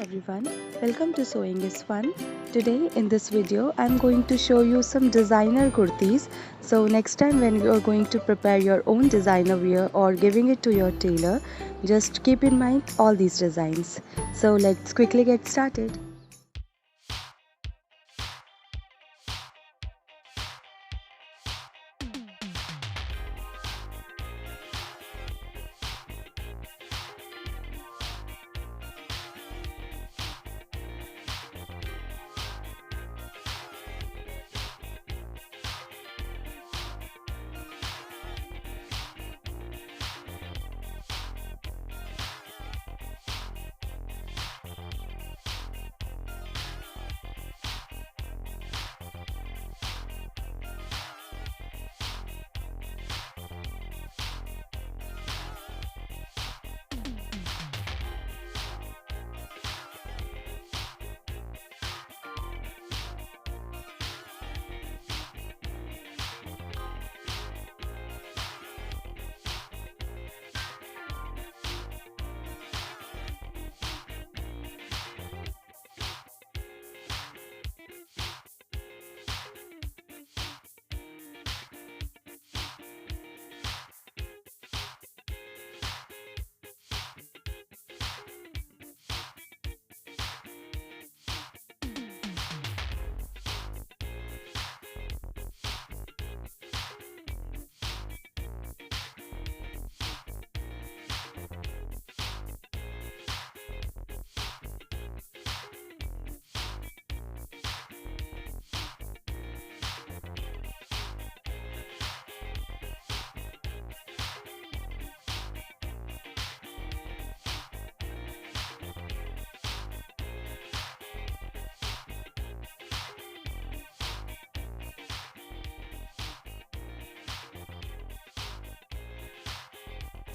everyone, welcome to Sewing is Fun. Today in this video I'm going to show you some designer kurtis. So next time when you are going to prepare your own designer wear or giving it to your tailor, just keep in mind all these designs. So let's quickly get started.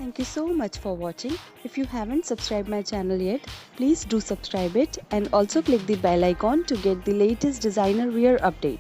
Thank you so much for watching. If you haven't subscribed my channel yet, please do subscribe it and also click the bell icon to get the latest designer wear update.